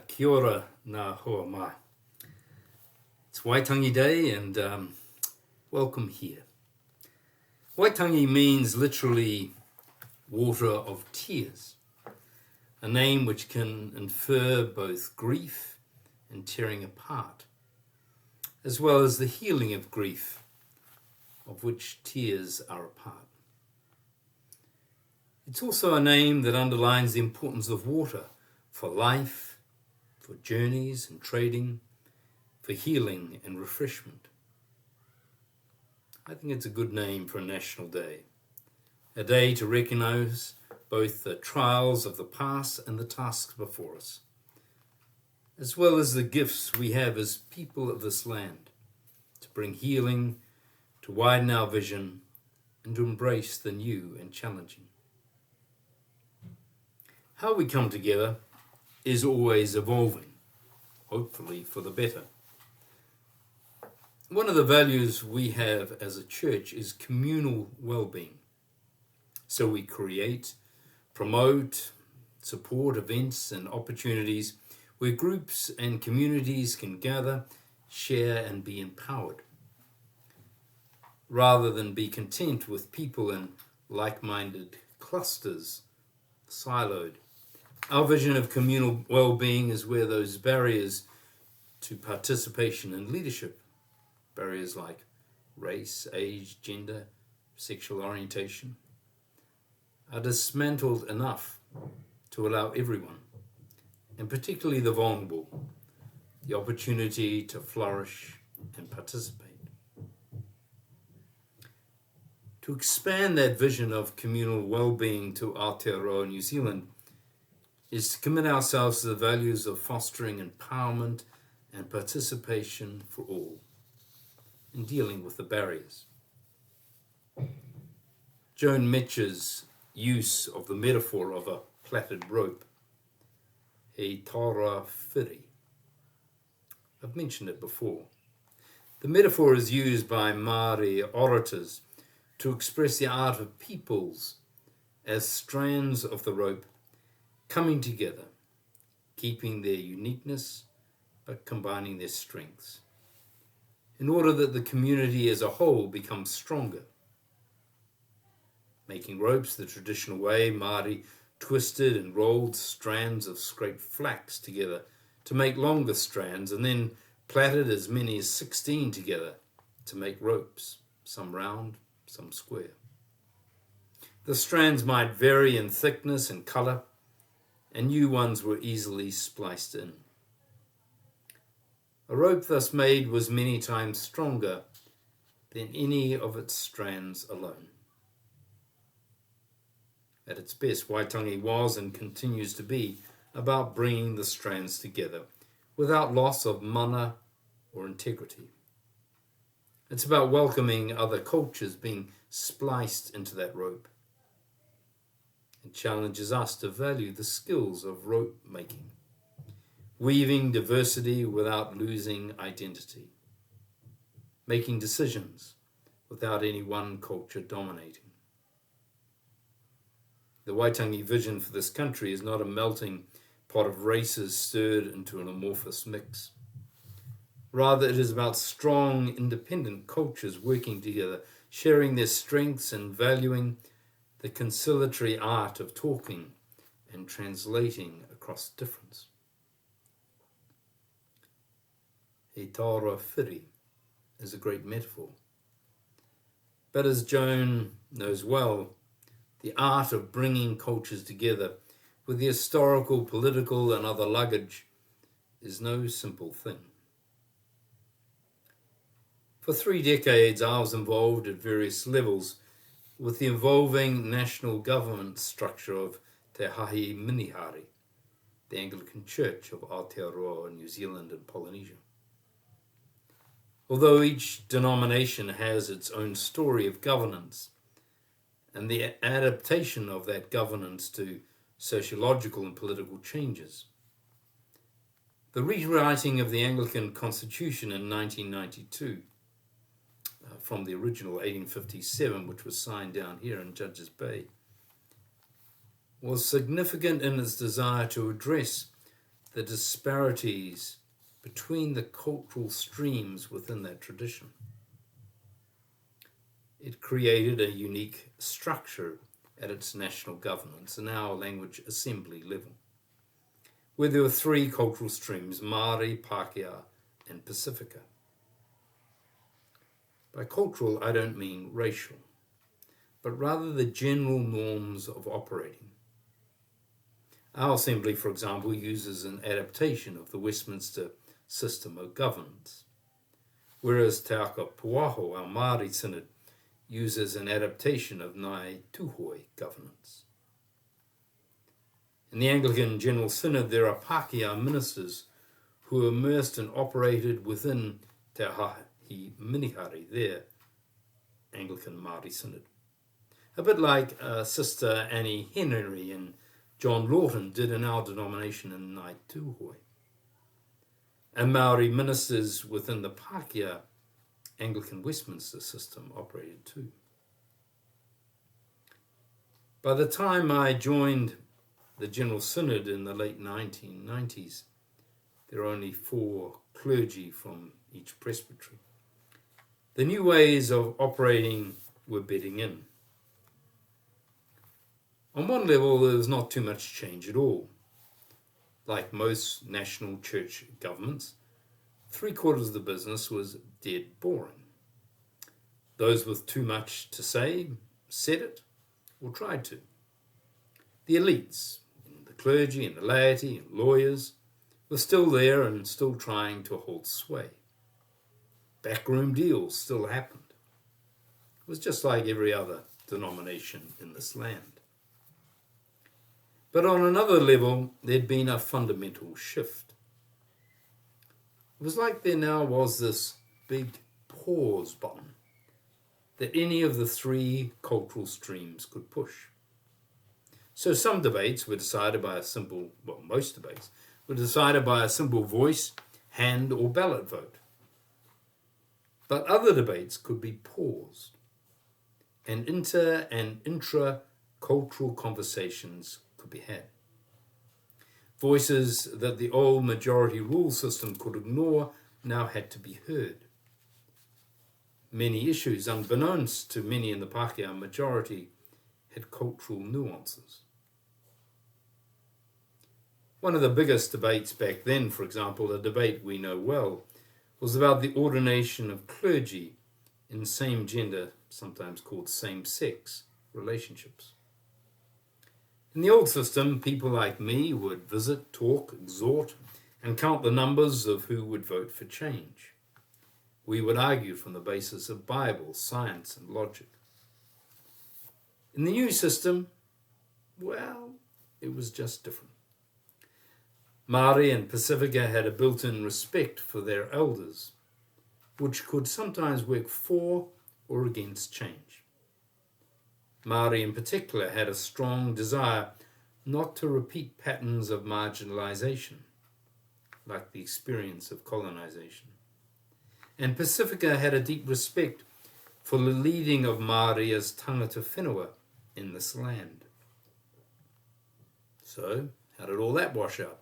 Kia ora nā hoa mai. It's Waitangi Day and welcome here. Waitangi means literally water of tears, a name which can infer both grief and tearing apart, as well as the healing of grief, of which tears are a part. It's also a name that underlines the importance of water for life, for journeys and trading, for healing and refreshment. I think it's a good name for a national day, a day to recognize both the trials of the past and the tasks before us, as well as the gifts we have as people of this land, to bring healing, to widen our vision, and to embrace the new and challenging. How we come together is always evolving, hopefully for the better. One of the values we have as a church is communal well-being. So we create, promote, support events and opportunities where groups and communities can gather, share and be empowered, rather than be content with people in like-minded clusters, siloed. Our vision of communal well-being is where those barriers to participation and leadership, barriers like race, age, gender, sexual orientation, are dismantled enough to allow everyone, and particularly the vulnerable, the opportunity to flourish and participate. To expand that vision of communal well-being to Aotearoa, New Zealand, is to commit ourselves to the values of fostering empowerment and participation for all in dealing with the barriers. Joan Metcher's use of the metaphor of a plaited rope, he taura whiri. I've mentioned it before. The metaphor is used by Māori orators to express the art of peoples as strands of the rope coming together, keeping their uniqueness but combining their strengths, in order that the community as a whole becomes stronger. Making ropes the traditional way, Māori twisted and rolled strands of scraped flax together to make longer strands, and then plaited as many as 16 together to make ropes, some round, some square. The strands might vary in thickness and colour, and new ones were easily spliced in. A rope thus made was many times stronger than any of its strands alone. At its best, Waitangi was and continues to be about bringing the strands together without loss of mana or integrity. It's about welcoming other cultures being spliced into that rope. It challenges us to value the skills of rope making, weaving diversity without losing identity, making decisions without any one culture dominating. The Waitangi vision for this country is not a melting pot of races stirred into an amorphous mix. Rather, it is about strong, independent cultures working together, sharing their strengths and valuing the conciliatory art of talking and translating across difference. He taura whiri is a great metaphor. But as Joan knows well, the art of bringing cultures together with the historical, political and other luggage is no simple thing. For 3 decades, I was involved at various levels with the evolving national government structure of Te Hahi Minihari, the Anglican Church of Aotearoa, New Zealand and Polynesia. Although each denomination has its own story of governance and the adaptation of that governance to sociological and political changes, the rewriting of the Anglican Constitution in 1992 from the original 1857, which was signed down here in Judges Bay, was significant in its desire to address the disparities between the cultural streams within that tradition. It created a unique structure at its national governance and our language assembly level, where there were three cultural streams: Māori, Pākehā, and Pacifica. By cultural, I don't mean racial, but rather the general norms of operating. Our assembly, for example, uses an adaptation of the Westminster system of governance, whereas Te Aka Puaho, our Māori synod, uses an adaptation of Ngāi Tūhoi governance. In the Anglican General Synod, there are Pākehā ministers who are immersed and operated within Te Ahahi Minihari, their Anglican Māori synod. A bit like Sister Annie Henry and John Lawton did in our denomination in Ngāi Tūhoi. And Māori ministers within the Pākehā Anglican Westminster system operated too. By the time I joined the General Synod in the late 1990s, there were only 4 clergy from each presbytery. The new ways of operating were bedding in. On one level, there was not too much change at all. Like most national church governments, 3/4 of the business was dead boring. Those with too much to say said it or tried to. The elites, the clergy and the laity and lawyers, were still there and still trying to hold sway. Backroom deals still happened. It was just like every other denomination in this land. But on another level, there'd been a fundamental shift. It was like there now was this big pause button that any of the 3 cultural streams could push. So some debates were decided by most debates were decided by a simple voice, hand, or ballot vote. But other debates could be paused, and inter- and intra-cultural conversations could be had. Voices that the old majority rule system could ignore now had to be heard. Many issues, unbeknownst to many in the Pākehā majority, had cultural nuances. One of the biggest debates back then, for example, a debate we know well, was about the ordination of clergy in same-gender, sometimes called same-sex, relationships. In the old system, people like me would visit, talk, exhort, and count the numbers of who would vote for change. We would argue from the basis of Bible, science, and logic. In the new system, well, it was just different. Māori and Pacifica had a built-in respect for their elders, which could sometimes work for or against change. Māori in particular had a strong desire not to repeat patterns of marginalization, like the experience of colonization. And Pacifica had a deep respect for the leading of Māori as tangata whenua in this land. So, how did all that wash out?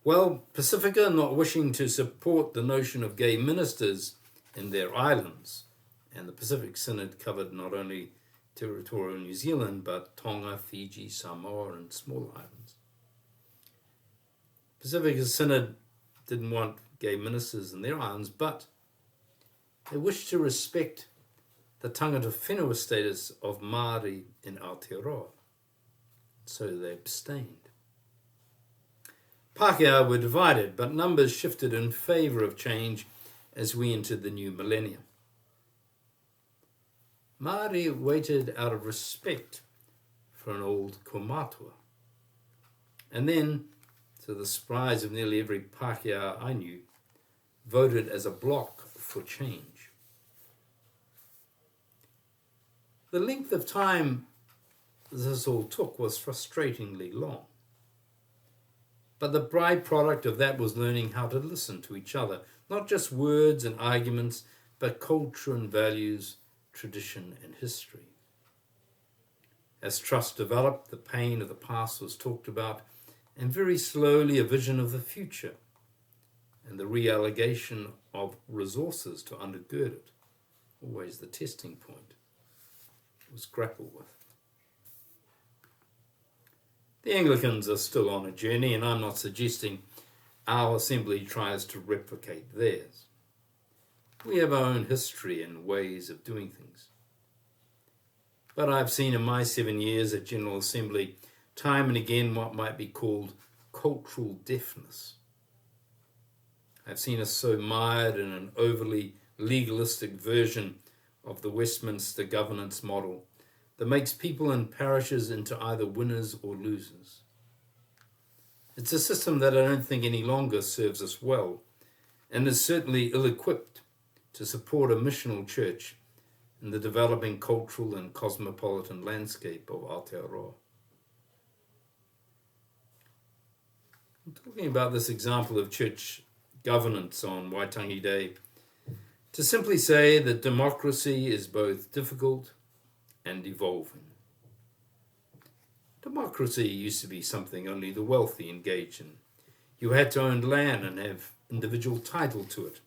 Well, Pacifica, not wishing to support the notion of gay ministers in their islands, and the Pacific Synod covered not only territorial New Zealand, but Tonga, Fiji, Samoa, and small islands. Pacific Synod didn't want gay ministers in their islands, but they wished to respect the tangata whenua status of Māori in Aotearoa, so they abstained. Pākehā were divided, but numbers shifted in favour of change as we entered the new millennium. Māori waited out of respect for an old kaumātua, and then, to the surprise of nearly every Pākehā I knew, voted as a bloc for change. The length of time this all took was frustratingly long. But the byproduct of that was learning how to listen to each other, not just words and arguments, but culture and values, tradition and history. As trust developed, the pain of the past was talked about, and very slowly a vision of the future and the reallocation of resources to undergird it, always the testing point, was grappled with. The Anglicans are still on a journey, and I'm not suggesting our assembly tries to replicate theirs. We have our own history and ways of doing things. But I've seen in my 7 years at General Assembly time and again what might be called cultural deafness. I've seen us so mired in an overly legalistic version of the Westminster governance model that makes people and parishes into either winners or losers. It's a system that I don't think any longer serves us well, and is certainly ill-equipped to support a missional church in the developing cultural and cosmopolitan landscape of Aotearoa. I'm talking about this example of church governance on Waitangi Day to simply say that democracy is both difficult and evolving. Democracy used to be something only the wealthy engaged in. You had to own land and have individual title to it,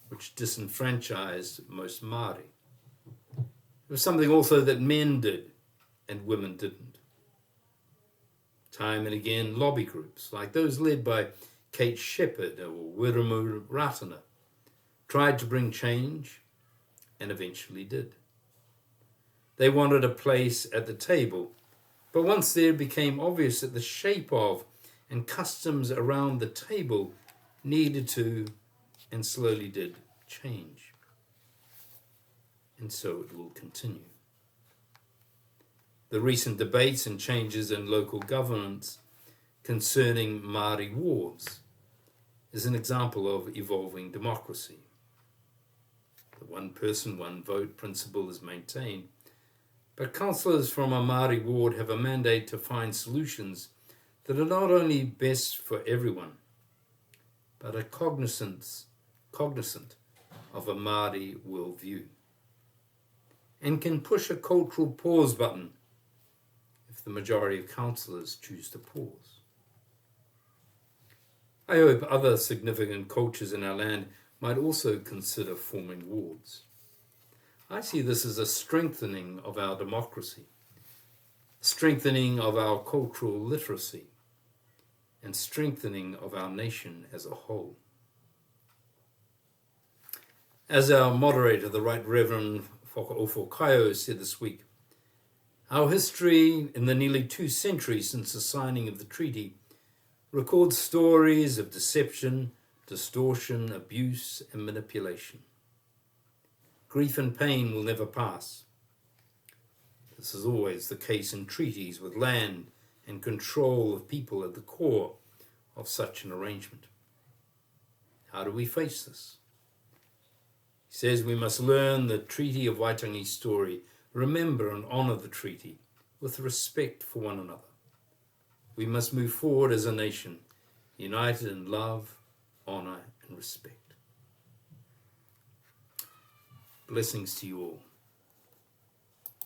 which disenfranchised most Māori. It was something also that men did and women didn't. Time and again, lobby groups, like those led by Kate Shepherd or Wiremu Ratana, tried to bring change and eventually did. They wanted a place at the table, but once there became obvious that the shape of and customs around the table needed to and slowly did change. And so it will continue. The recent debates and changes in local governance concerning Māori wards is an example of evolving democracy. The one person, one vote principle is maintained, but councillors from a Māori ward have a mandate to find solutions that are not only best for everyone, but are cognizant of a Māori worldview, and can push a cultural pause button if the majority of councillors choose to pause. I hope other significant cultures in our land might also consider forming wards. I see this as a strengthening of our democracy, strengthening of our cultural literacy, and strengthening of our nation as a whole. As our moderator, the Right Reverend Whakaofo Kaio, said this week, our history in the nearly 2 centuries since the signing of the treaty records stories of deception, distortion, abuse, and manipulation. Grief and pain will never pass. This is always the case in treaties with land and control of people at the core of such an arrangement. How do we face this? He says we must learn the Treaty of Waitangi story, remember and honour the treaty with respect for one another. We must move forward as a nation, united in love, honour and respect. Blessings to you all.